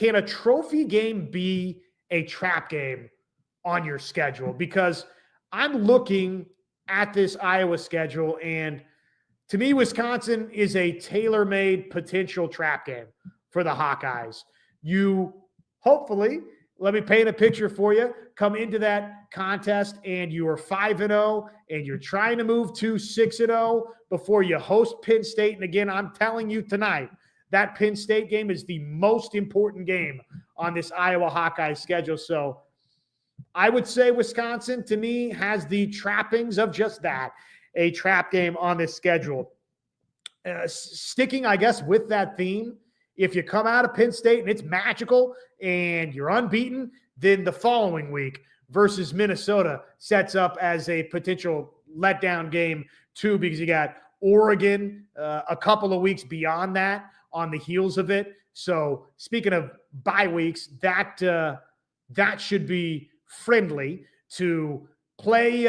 can a trophy game be a trap game on your schedule? Because I'm looking at this Iowa schedule, and to me, Wisconsin is a tailor-made potential trap game for the Hawkeyes. You hopefully, let me paint a picture for you, come into that contest and you are 5-0 and you're trying to move to 6-0 before you host Penn State. And again, I'm telling you tonight, that Penn State game is the most important game on this Iowa Hawkeyes schedule. So I would say Wisconsin, to me, has the trappings of just that, a trap game on this schedule. Sticking, I guess, with that theme, if you come out of Penn State and it's magical and you're unbeaten, then the following week versus Minnesota sets up as a potential letdown game too, because you got Oregon a couple of weeks beyond that on the heels of it. So speaking of bye weeks, that should be friendly to play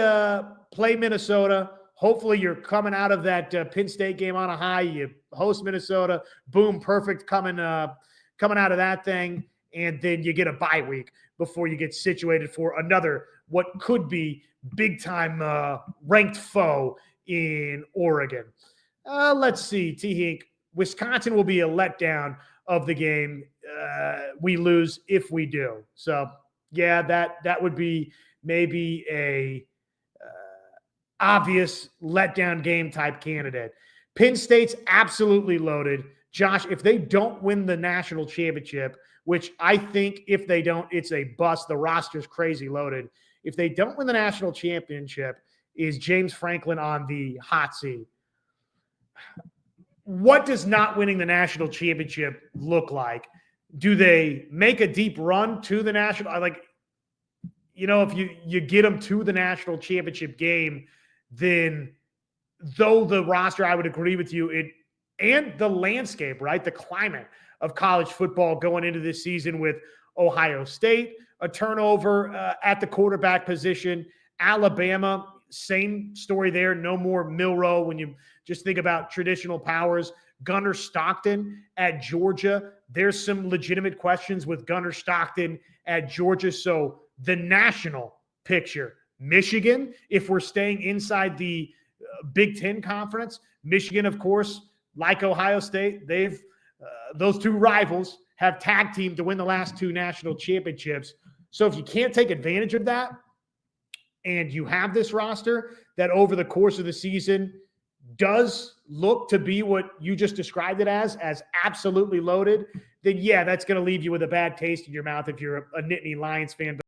Minnesota. Hopefully you're coming out of that Penn State game on a high. You host Minnesota, boom, perfect coming out of that thing, and then you get a bye week before you get situated for another what could be big-time ranked foe in Oregon. Let's see, T-Hink. Wisconsin will be a letdown of the game. We lose if we do. So, yeah, that would be maybe a obvious letdown game type candidate. Penn State's absolutely loaded. Josh, if they don't win the national championship, which I think if they don't, it's a bust. The roster's crazy loaded. If they don't win the national championship, is James Franklin on the hot seat? What does not winning the national championship look like? Do they make a deep run to the national? Like, you know, if you get them to the national championship game, then though the roster, I would agree with you, and the landscape, right? The climate of college football going into this season with Ohio State, a turnover at the quarterback position, Alabama, same story there. No more Milroe when you just think about traditional powers. Gunnar Stockton at Georgia. There's some legitimate questions with Gunnar Stockton at Georgia. So the national picture, Michigan, if we're staying inside the Big Ten Conference, Michigan, of course, like Ohio State, they've those two rivals have tag teamed to win the last two national championships. So if you can't take advantage of that, and you have this roster that over the course of the season does look to be what you just described it as absolutely loaded, then yeah, that's going to leave you with a bad taste in your mouth if you're a Nittany Lions fan.